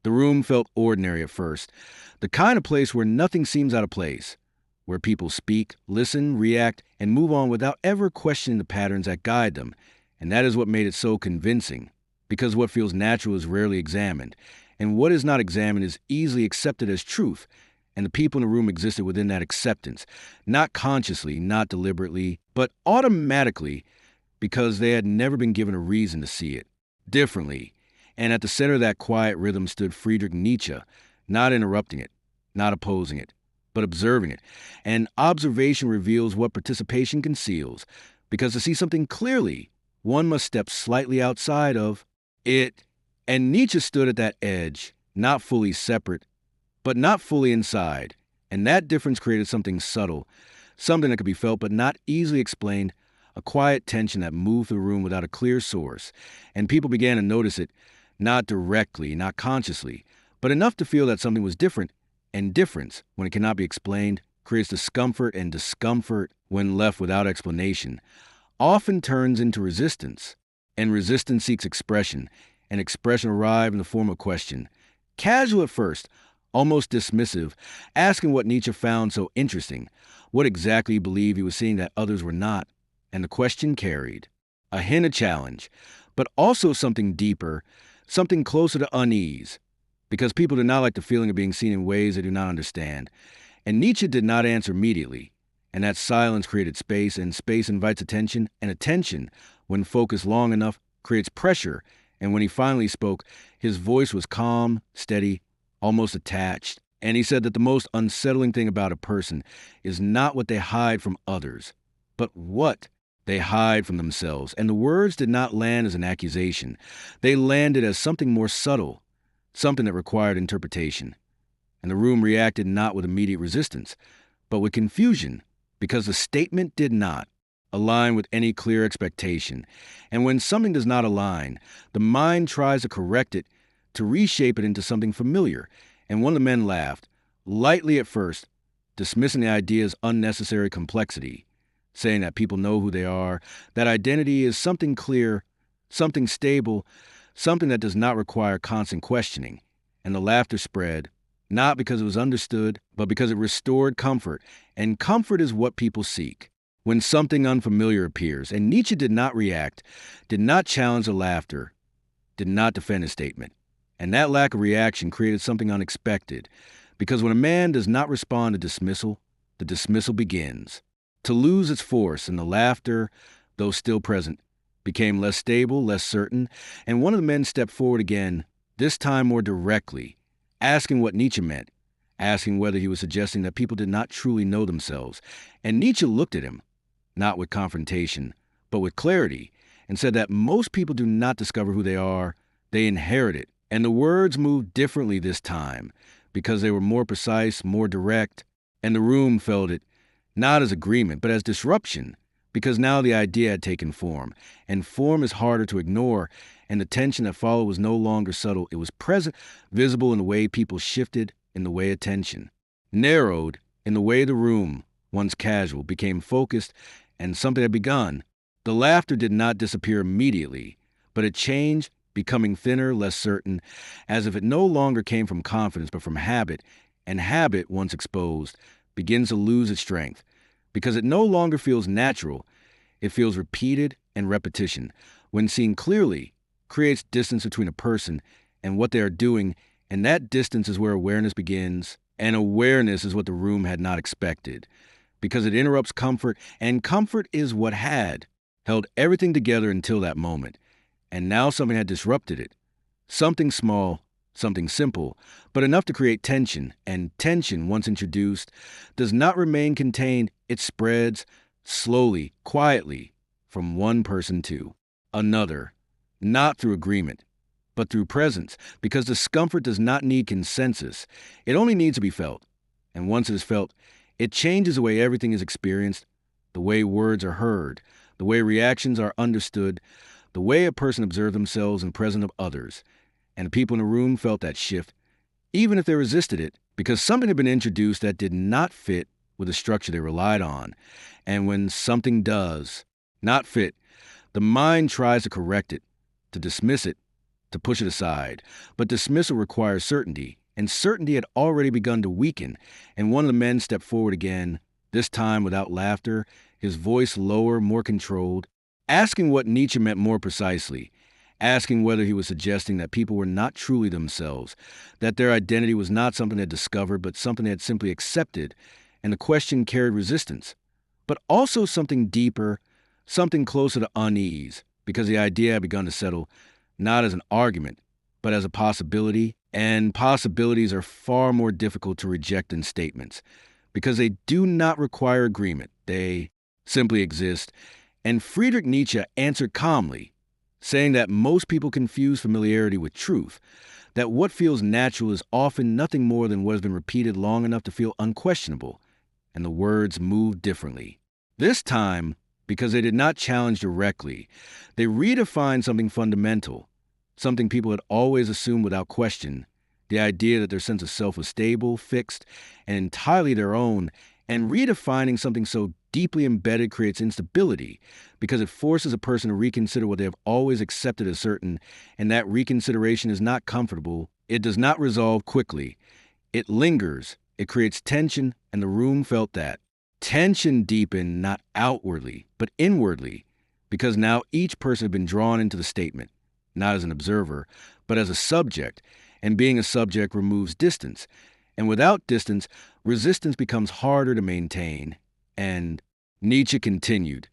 The room felt ordinary at first, the kind of place where nothing seems out of place, where people speak, listen, react, and move on without ever questioning the patterns that guide them. And that is what made it so convincing, because what feels natural is rarely examined, and what is not examined is easily accepted as truth. And the people in the room existed within that acceptance, not consciously, not deliberately, but automatically, because they had never been given a reason to see it differently. And at the center of that quiet rhythm stood Friedrich Nietzsche, not interrupting it, not opposing it, but observing it. And observation reveals what participation conceals, because to see something clearly, one must step slightly outside of it. And Nietzsche stood at that edge, not fully separate, but not fully inside. And that difference created something subtle, something that could be felt but not easily explained, a quiet tension that moved through the room without a clear source. And people began to notice it, not directly, not consciously, but enough to feel that something was different. And difference, when it cannot be explained, creates discomfort, and discomfort, when left without explanation, often turns into resistance. And resistance seeks expression, and expression arrives in the form of question. Casual at first, almost dismissive, asking what Nietzsche found so interesting, what exactly he believed he was seeing that others were not. And the question carried a hint of challenge, but also something deeper, something closer to unease, because people do not like the feeling of being seen in ways they do not understand. And Nietzsche did not answer immediately, and that silence created space, and space invites attention, and attention, when focused long enough, creates pressure. And when he finally spoke, his voice was calm, steady, almost attached. And he said that the most unsettling thing about a person is not what they hide from others, but what they hide from themselves. And the words did not land as an accusation. They landed as something more subtle, something that required interpretation. And the room reacted not with immediate resistance, but with confusion, because the statement did not align with any clear expectation. And when something does not align, the mind tries to correct it, to reshape it into something familiar. And one of the men laughed, lightly at first, dismissing the idea's unnecessary complexity, saying that people know who they are, that identity is something clear, something stable, something that does not require constant questioning. And the laughter spread, not because it was understood, but because it restored comfort. And comfort is what people seek when something unfamiliar appears. And Nietzsche did not react, did not challenge the laughter, did not defend his statement. And that lack of reaction created something unexpected, because when a man does not respond to dismissal, the dismissal begins to lose its force, and the laughter, though still present, became less stable, less certain. And one of the men stepped forward again, this time more directly, asking what Nietzsche meant, asking whether he was suggesting that people did not truly know themselves. And Nietzsche looked at him, not with confrontation, but with clarity, and said that most people do not discover who they are, they inherit it. And the words moved differently this time, because they were more precise, more direct, and the room felt it, not as agreement, but as disruption, because now the idea had taken form, and form is harder to ignore, and the tension that followed was no longer subtle. It was present, visible in the way people shifted, in the way attention narrowed, in the way the room, once casual, became focused, and something had begun. The laughter did not disappear immediately, but it changed, becoming thinner, less certain, as if it no longer came from confidence, but from habit. And habit, once exposed, begins to lose its strength, because it no longer feels natural. It feels repeated, and repetition, when seen clearly, creates distance between a person and what they are doing, and that distance is where awareness begins, and awareness is what the room had not expected, because it interrupts comfort, and comfort is what had held everything together until that moment. And now something had disrupted it, something small, something simple, but enough to create tension. And tension, once introduced, does not remain contained. It spreads slowly, quietly, from one person to another, not through agreement, but through presence, because discomfort does not need consensus. It only needs to be felt. And once it is felt, it changes the way everything is experienced, the way words are heard, the way reactions are understood, the way a person observes themselves in presence of others. And the people in the room felt that shift, even if they resisted it, because something had been introduced that did not fit with the structure they relied on. And when something does not fit, the mind tries to correct it, to dismiss it, to push it aside. But dismissal requires certainty, and certainty had already begun to weaken, and one of the men stepped forward again, this time without laughter, his voice lower, more controlled, asking what Nietzsche meant more precisely, asking whether he was suggesting that people were not truly themselves, that their identity was not something they had discovered, but something they had simply accepted, and the question carried resistance, but also something deeper, something closer to unease, because the idea had begun to settle not as an argument, but as a possibility, and possibilities are far more difficult to reject than statements, because they do not require agreement, they simply exist, and Friedrich Nietzsche answered calmly, saying that most people confuse familiarity with truth, that what feels natural is often nothing more than what has been repeated long enough to feel unquestionable, and the words moved differently. This time, because they did not challenge directly, they redefined something fundamental, something people had always assumed without question, the idea that their sense of self was stable, fixed, and entirely their own, and redefining something so deeply embedded creates instability because it forces a person to reconsider what they have always accepted as certain, and that reconsideration is not comfortable. It does not resolve quickly. It lingers. It creates tension, and the room felt that. Tension deepened not outwardly, but inwardly, because now each person had been drawn into the statement, not as an observer, but as a subject, and being a subject removes distance. And without distance, resistance becomes harder to maintain. And Nietzsche continued,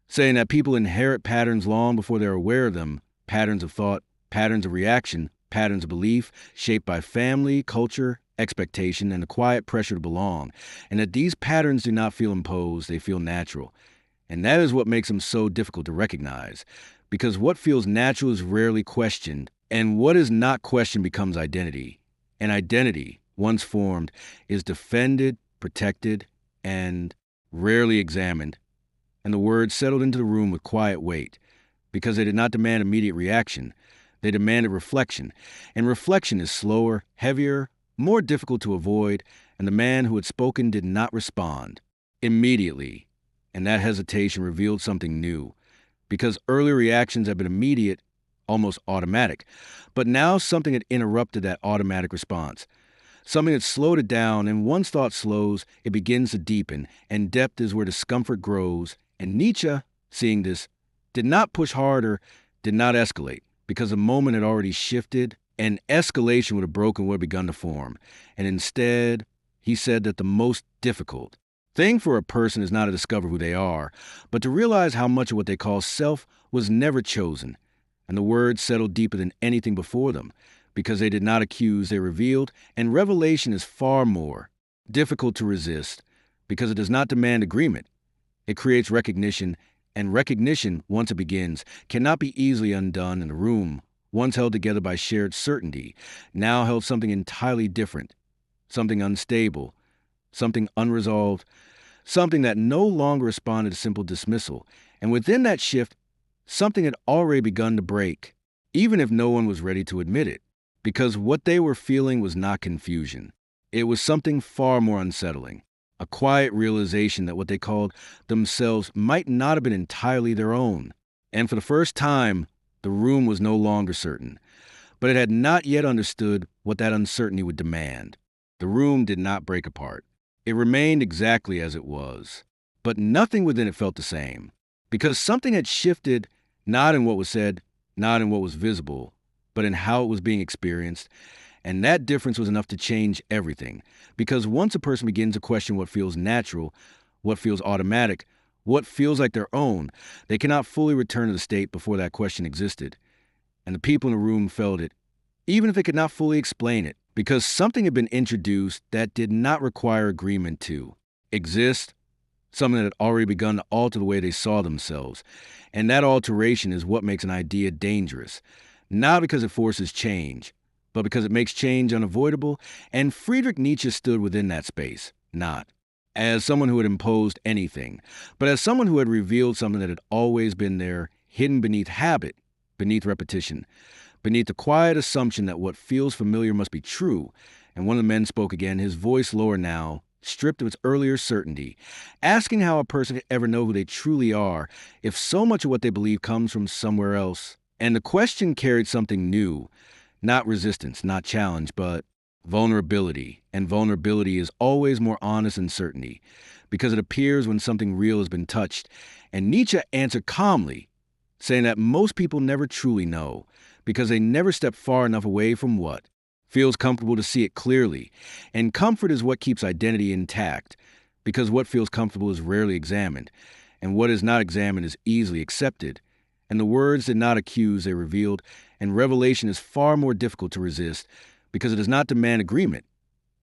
saying that people inherit patterns long before they're aware of them, patterns of thought, patterns of reaction, patterns of belief, shaped by family, culture, expectation, and the quiet pressure to belong, and that these patterns do not feel imposed, they feel natural. And that is what makes them so difficult to recognize, because what feels natural is rarely questioned, and what is not questioned becomes identity. And identity, once formed, is defended, protected, and rarely examined. And the words settled into the room with quiet weight, because they did not demand immediate reaction. They demanded reflection, and reflection is slower, heavier, more difficult to avoid, and the man who had spoken did not respond immediately, and that hesitation revealed something new, because earlier reactions had been immediate, almost automatic, but now something had interrupted that automatic response. Something had slowed it down, and once thought slows, it begins to deepen, and depth is where discomfort grows, and Nietzsche, seeing this, did not push harder, did not escalate, because the moment had already shifted, and escalation would have broken what had begun to form. And instead, he said that the most difficult thing for a person is not to discover who they are, but to realize how much of what they call self was never chosen. And the words settled deeper than anything before them, because they did not accuse, they revealed, and revelation is far more difficult to resist, because it does not demand agreement. It creates recognition, and recognition, once it begins, cannot be easily undone in a room once held together by shared certainty, now held something entirely different, something unstable, something unresolved, something that no longer responded to simple dismissal. And within that shift, something had already begun to break, even if no one was ready to admit it, because what they were feeling was not confusion. It was something far more unsettling, a quiet realization that what they called themselves might not have been entirely their own. And for the first time, the room was no longer certain, but it had not yet understood what that uncertainty would demand. The room did not break apart. It remained exactly as it was, but nothing within it felt the same, because something had shifted, not in what was said, not in what was visible, but in how it was being experienced, and that difference was enough to change everything, because once a person begins to question what feels natural, what feels automatic, what feels like their own, they cannot fully return to the state before that question existed. And the people in the room felt it, even if they could not fully explain it, because something had been introduced that did not require agreement to exist, something that had already begun to alter the way they saw themselves. And that alteration is what makes an idea dangerous, not because it forces change, but because it makes change unavoidable, and Friedrich Nietzsche stood within that space, not as someone who had imposed anything, but as someone who had revealed something that had always been there, hidden beneath habit, beneath repetition, beneath the quiet assumption that what feels familiar must be true. And one of the men spoke again, his voice lower now, stripped of its earlier certainty, asking how a person could ever know who they truly are if so much of what they believe comes from somewhere else. And the question carried something new, not resistance, not challenge, but vulnerability. And vulnerability is always more honest than certainty, because it appears when something real has been touched. And Nietzsche answered calmly, saying that most people never truly know, because they never step far enough away from what feels comfortable to see it clearly. And comfort is what keeps identity intact, because what feels comfortable is rarely examined, and what is not examined is easily accepted. And the words did not accuse, they revealed, and revelation is far more difficult to resist, because it does not demand agreement.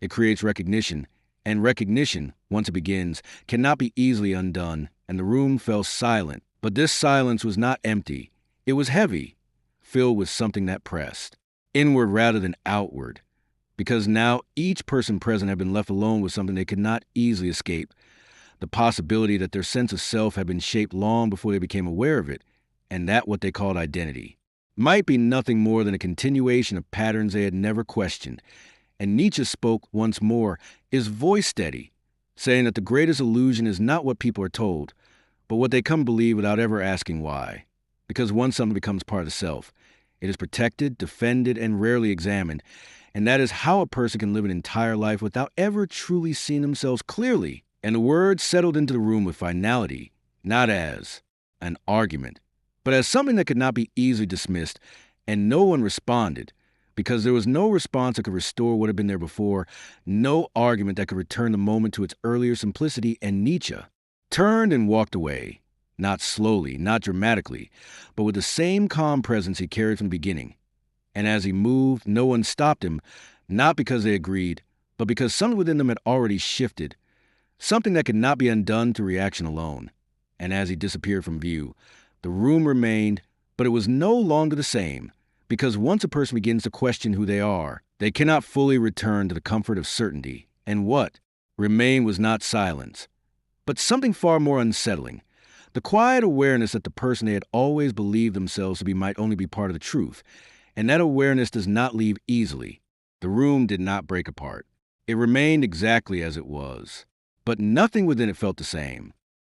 It creates recognition, and recognition, once it begins, cannot be easily undone, and the room fell silent. But this silence was not empty. It was heavy, filled with something that pressed, inward rather than outward, because now each person present had been left alone with something they could not easily escape, the possibility that their sense of self had been shaped long before they became aware of it, and that what they called identity might be nothing more than a continuation of patterns they had never questioned. And Nietzsche spoke once more, his voice steady, saying that the greatest illusion is not what people are told, but what they come to believe without ever asking why. Because once something becomes part of the self, it is protected, defended, and rarely examined. And that is how a person can live an entire life without ever truly seeing themselves clearly. And the words settled into the room with finality, not as an argument, but as something that could not be easily dismissed. And no one responded, because there was no response that could restore what had been there before, no argument that could return the moment to its earlier simplicity. And Nietzsche turned and walked away, not slowly, not dramatically, but with the same calm presence he carried from the beginning. And as he moved, no one stopped him, not because they agreed, but because something within them had already shifted, something that could not be undone through reaction alone. And as he disappeared from view, the room remained, but it was no longer the same, because once a person begins to question who they are, they cannot fully return to the comfort of certainty. And what remained was not silence, but something far more unsettling, the quiet awareness that the person they had always believed themselves to be might only be part of the truth. And that awareness does not leave easily. The room did not break apart. It remained exactly as it was, but nothing within it felt the same.